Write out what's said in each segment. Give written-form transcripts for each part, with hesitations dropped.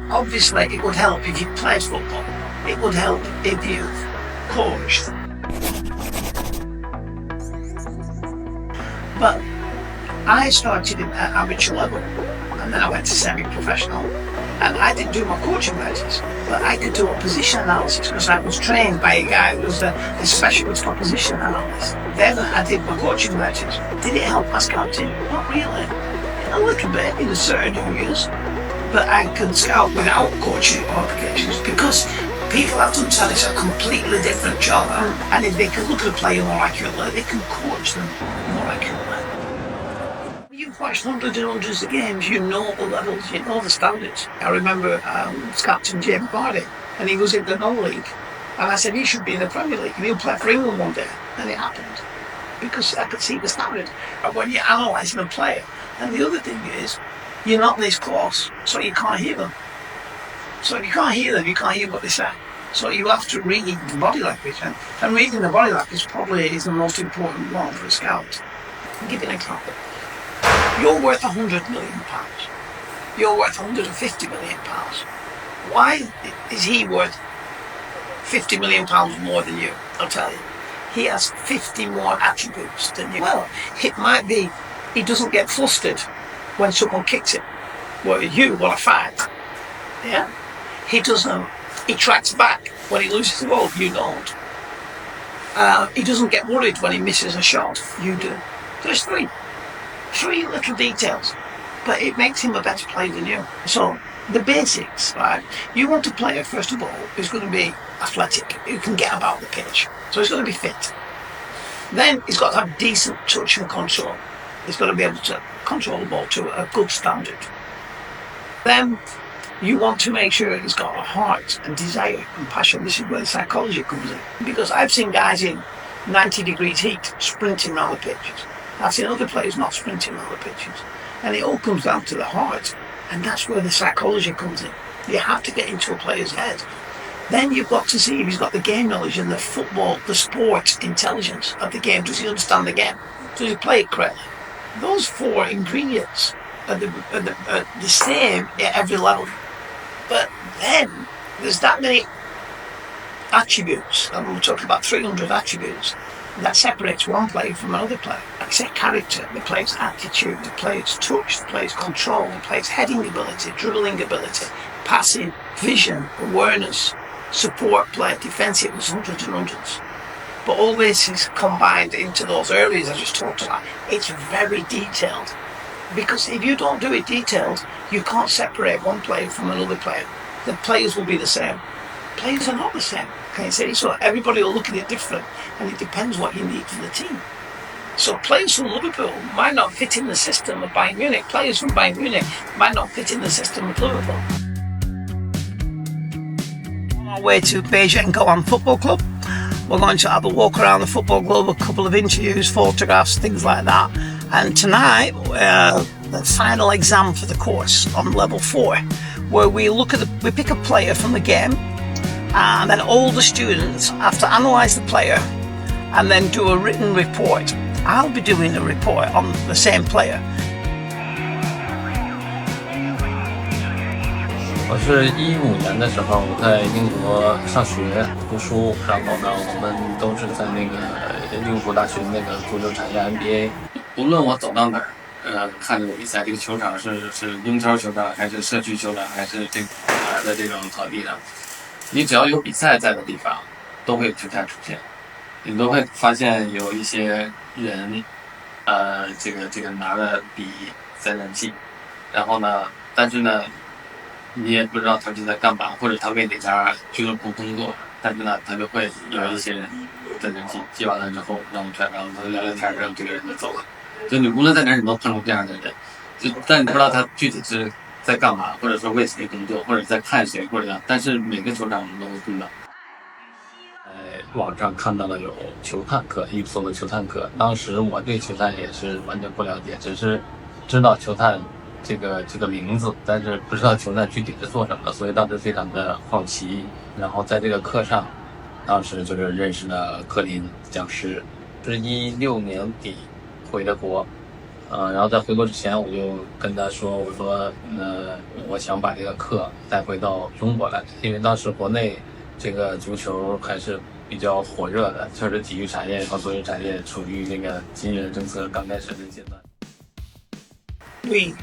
Obviously, it would help if you played football. It would help if you coached. But I started at amateur level, and then I went to semi-professional. And I didn't do my coaching matches, but I could do a position analysis because I was trained by a guy who was a specialist for position analysis. Then I did my coaching matches. Did it help my scouting? Not really. A little bit in certain areas. But I can scout without coaching qualifications because people have done that it's a completely different job. And if they can look at a player more accurately, they can coach them more accurately. You've watched hundreds and hundreds of games, you know the levels, you know the standards. I remember Captain James Vardy, and he was in the non-league. And I said, he should be in the Premier League, and he'll play for England one day. And it happened. Because I could see the standard. And when you're analysing a player, and the other thing is, you're not this close, so you can't hear them. So if you can't hear them, you can't hear what they say. So you have to read the body language. And reading the body language probably is the most important one for a scout. I'll give you an example. You're worth £100 million. You're worth £150 million. Why is he worth £50 million more than you? I'll tell you. He has 50 more attributes than you. Well, it might be he doesn't get flustered when someone kicks him. Well, you want to fight. Yeah? He doesn't. He tracks back when he loses the ball. You don't. He doesn't get worried when he misses a shot. You do. There's three little details, but it makes him a better player than you. So the basics, right? You want a player, first of all, who's going to be athletic, who can get about the pitch. So he's got to be fit. Then he's got to have decent touch and control. He's got to be able to control the ball to a good standard. Then you want to make sure he's got a heart and desire and passion. This is where the psychology comes in. Because I've seen guys in 90 degrees heat sprinting around the pitches. I've seen other players not sprinting around the pitches. And it all comes down to the heart. And that's where the psychology comes in. You have to get into a player's head. Then you've got to see if he's got the game knowledge and the football, the sport intelligence of the game. Does he understand the game? Does he play it correctly? Those four ingredients are the same at every level. But then there's that many attributes, and we're talking about 300 attributes, that separates one player from another player. It's their character, the player's attitude, the player's touch, the player's control, the player's heading ability, dribbling ability, passing, vision, awareness, support play, defensive, there's hundreds and hundreds. But all this is combined into those areas I just talked about. It's very detailed. Because if you don't do it detailed, you can't separate one player from another player. The players will be the same. Players are not the same. Can you see? So everybody will look at it different, and it depends what you need for the team. So players from Liverpool might not fit in the system of Bayern Munich. Players from Bayern Munich might not fit in the system of Liverpool. On our way to Beijing Goan Football Club, we're going to have a walk around the football club, a couple of interviews, photographs, things like that. And tonight, the final exam for the course on level 4, where we pick a player from the game, and then all the students have to analyse the player and then do a written report. I'll be doing a report on the same player. 我是15年的时候在英国上学读书，然后呢，我们都是在那个利物浦大学那个足球产业 MBA。无论我走到哪儿，看这个比赛，这个球场是英超球场，还是社区球场，还是这个的这种草地上，你只要有比赛在的地方，都会有球探出现。你都会发现有一些人，这个拿着笔在那记，然后呢，但是呢，你也不知道他是在干嘛，或者他为哪家俱乐部工作，但是呢，他就会有一些人在那记完了之后，让我们然后他聊聊天，然后这个人就走了。就你无论在哪儿，你都碰到这样的人，但你不知道他具体是在干嘛，或者说为谁工作，或者在看谁，或者这样。但是每个球场我们都会碰到。网上看到了有球探课，IPSO的球探课。当时我对球探也是完全不了解，只是知道球探这个名字，但是不知道球探具体是做什么的，所以当时非常的好奇。然后在这个课上，当时就是认识了科林讲师，是16年底回的国，然后在回国之前，我就跟他说，我说，我想把这个课带回到中国来，因为当时国内这个足球还是比较火热的，确实体育产业和足球产业处于那个金元政策刚开始的阶段。We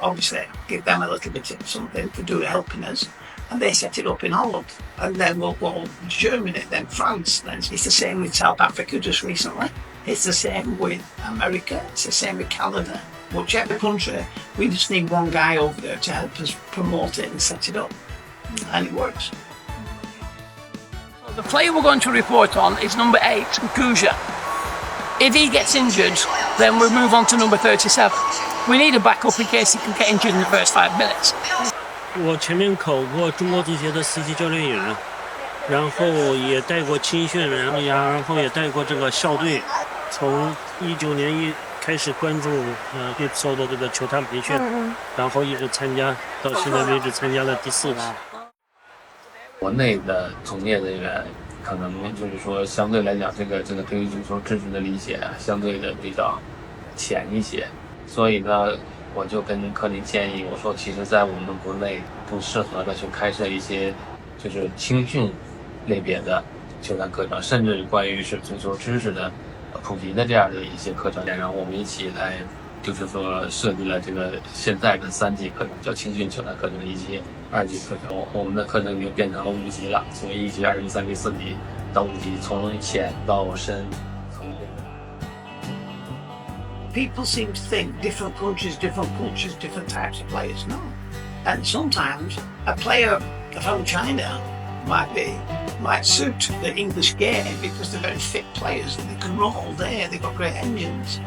obviously give them a little bit of something to do helping us, and they set it up in Holland, and then we'll go Germany, then France, then it's the same with South Africa just recently. It's the same with America, it's the same with Canada. Whichever country, we just need one guy over there to help us promote it and set it up, and it works. The player we're going to report on is number 8, Kuja. If he gets injured, then we'll move on to number 37. We need a backup in case he can get injured in the first 5 minutes. 我前面考过中国足协的司机教练员，然后也带过青训，然后也带过这个校队。从19年开始关注IPSO的这个球探培训，然后一直参加到现在为止，参加了第4次。国内的从业人员可能就是说相对来讲，这个对于足球知识的理解相对的比较浅一些，所以呢，我就跟科林建议，我说其实在我们国内更适合的去开设一些就是青训类别的球探课程，甚至关于是足球知识的普及的这样的一些课程，然后我们一起来就是说设计了这个现在的3级课程，叫青训球探课程1级、2级课程。我们的课程已经变成了5级了，从1级、2级、3级、4级到5级，从浅到深。People seem to think different countries, different cultures, different types of players. No. And sometimes a player from China might suit the English game because they're very fit players and they can run all day, they've got great engines.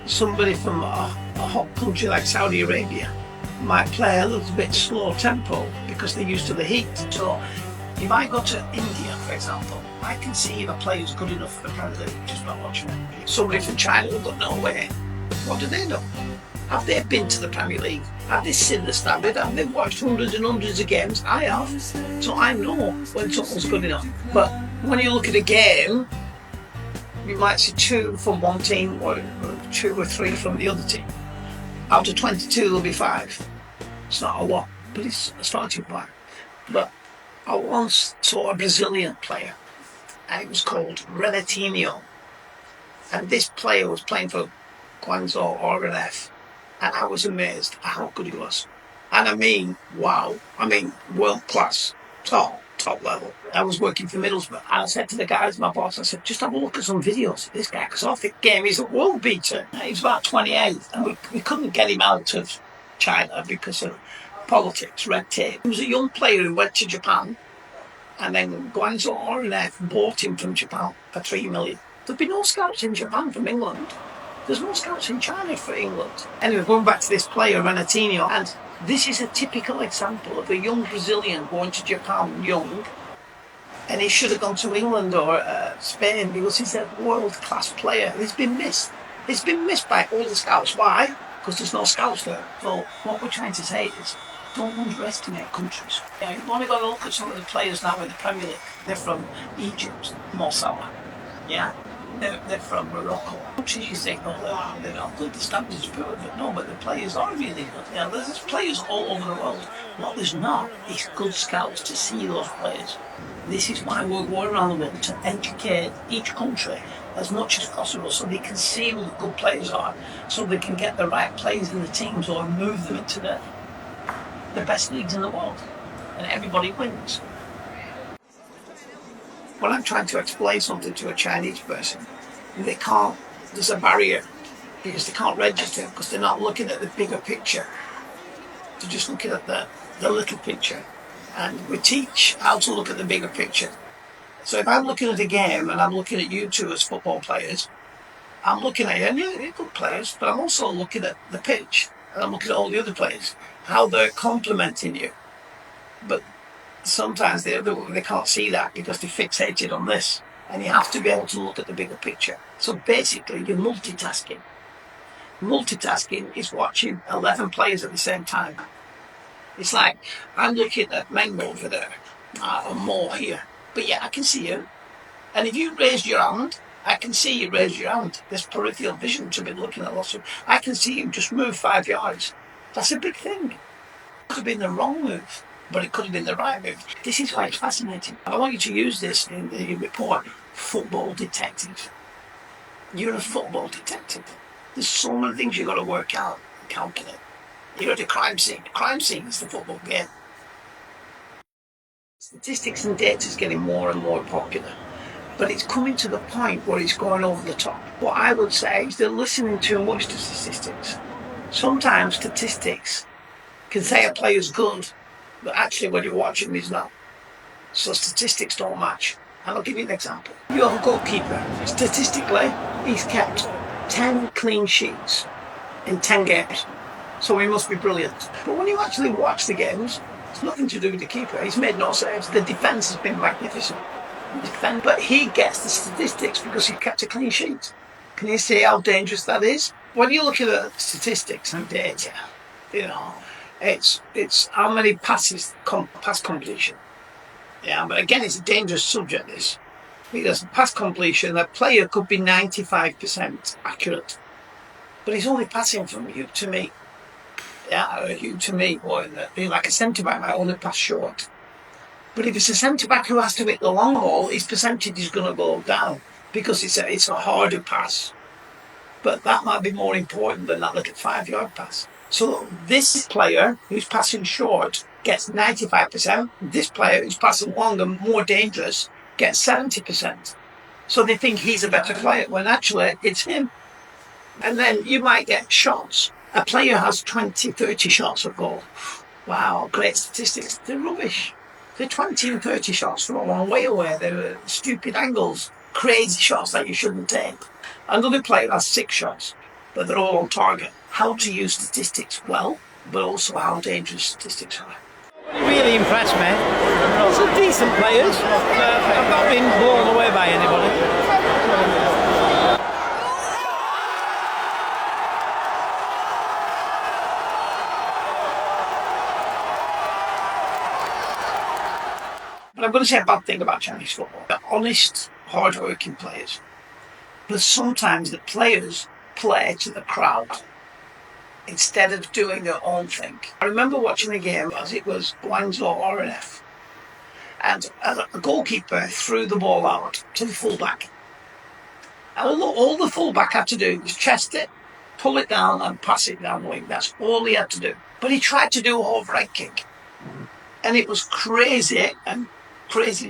Somebody from a hot country like Saudi Arabia might play a little bit slow tempo because they're used to the heat. So if I go to India, for example, I can see if a player's good enough for the Premier League just by watching it. Somebody from China will go, no way. What do they know? Have they been to the Premier League? Have they seen the standard? Have they watched hundreds and hundreds of games? I have. So I know when someone's good enough. But when you look at a game, you might see 2 from one team or 2 or 3 from the other team. Out of 22, there'll be 5. It's not a lot, but it's a starting point. But I once saw a Brazilian player, and it was called Renatinho. And this player was playing for Guangzhou Organoff, and I was amazed at how good he was. And I mean, wow, I mean, world class, top level. I was working for Middlesbrough, and I said to the guys, my boss, I said, just have a look at some videos of this guy, because off the game he's a world beater. He's about 28, and we couldn't get him out of China because of politics, red tape. He was a young player who went to Japan, and then Guangzhou Organoff bought him from Japan for $3 million. There'd be no scouts in Japan from England. There's no scouts in China for England. Anyway, going back to this player, Renatinho, and this is a typical example of a young Brazilian going to Japan young, and he should have gone to England or Spain because he's a world-class player. He's been missed. He's been missed by all the scouts. Why? Because there's no scouts there. So what we're trying to say is, don't underestimate countries. Yeah, you've only got to look at some of the players now in the Premier League. They're from Egypt, Mo Salah. Yeah. They're from Morocco. Countries you think, oh, they're not good, the standards are poor, but no, but the players are really good. Yeah, there's players all over the world. What there's not is good scouts to see those players. This is why we're going around the world to educate each country as much as possible so they can see who the good players are, so they can get the right players in the teams or move them into the best leagues in the world. And everybody wins. When I'm trying to explain something to a Chinese person, they can't, there's a barrier because they can't register because they're not looking at the bigger picture. They're just looking at the little picture. And we teach how to look at the bigger picture. So if I'm looking at a game and I'm looking at you two as football players, I'm looking at you, and you're good players, but I'm also looking at the pitch and I'm looking at all the other players, how they're complementing you. But sometimes they can't see that because they're fixated on this, and you have to be able to look at the bigger picture. So basically, you're multitasking. Multitasking is watching 11 players at the same time. It's like, I'm looking at Mengo over there, or more here, but yeah, I can see you. And if you raise your hand, I I can see you raise your hand. This peripheral vision to be looking at lots of. I can see you just move 5 yards. That's a big thing. It could have been the wrong move, but it could have been the right move. This is why it's fascinating. I want you to use this in the report. Football detective. You're a football detective. There's so many things you've got to work out and calculate. You're at a crime scene. The crime scene is the football game. Statistics and data is getting more and more popular, but it's coming to the point where it's going over the top. What I would say is they're listening too much to statistics. Sometimes statistics can say a player's good, but actually when you're watching he's not. So statistics don't match. And I'll give you an example. You have a goalkeeper. Statistically, he's kept 10 clean sheets in 10 games. So he must be brilliant. But when you actually watch the games, it's nothing to do with the keeper. He's made no saves. The defence has been magnificent. But he gets the statistics because he kept a clean sheet. Can you see how dangerous that is? When you look at the statistics and data, it's how many passes, pass completion. Yeah, but again, it's a dangerous subject, this. Because pass completion, a player could be 95% accurate, but he's only passing from you to me. Yeah, or you to me, or being like a centre-back might only pass short. But if it's a centre-back who has to hit the long ball, his percentage is going to go down because it's a harder pass. But that might be more important than that little 5-yard pass. So this player who's passing short gets 95%. This player who's passing long and more dangerous gets 70%. So they think he's a better player when actually it's him. And then you might get shots. A player has 20, 30 shots at goal. Wow, great statistics. They're rubbish. They're 20 and 30 shots from a long way away. They're stupid angles, crazy shots that you shouldn't take. Another player has 6 shots, but they're all on target. How to use statistics well, but also how dangerous statistics are. Really impressed me. Some decent players. I've not been blown away by anybody. But I'm going to say a bad thing about Chinese football. They're honest, hard-working players. But sometimes the players play to the crowd instead of doing their own thing. I remember watching a game as it was Guangzhou RNF. And a goalkeeper threw the ball out to the fullback. All the fullback had to do was chest it, pull it down and pass it down the wing. That's all he had to do. But he tried to do an overhead kick. And it was crazy and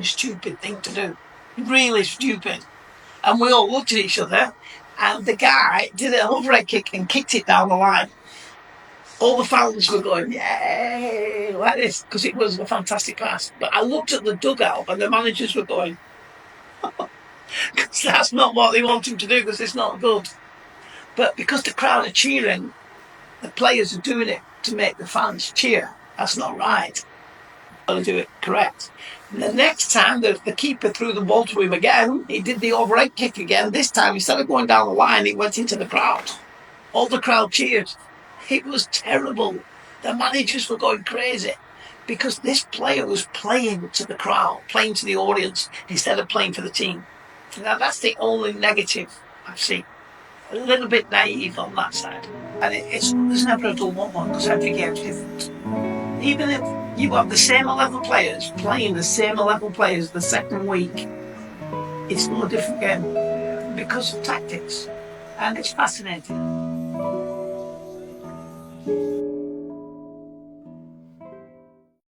stupid thing to do. Really stupid. And we all looked at each other and the guy did an overhead kick and kicked it down the line. All the fans were going, yay, like this, because it was a fantastic pass. But I looked at the dugout and the managers were going, because that's not what they want him to do, because it's not good. But because the crowd are cheering, the players are doing it to make the fans cheer. That's not right. To do it correct. And the next time the keeper threw the ball to him again, he did the overhead kick again. This time, instead of going down the line, he went into the crowd. All the crowd cheered. It was terrible. The managers were going crazy because this player was playing to the crowd, playing to the audience instead of playing for the team. Now that's the only negative I've seen. A little bit naive on that side. And there's never a dull moment because every game's different. Even if you have the same 11 players playing the same 11 players the second week, it's still a different game because of tactics. And it's fascinating.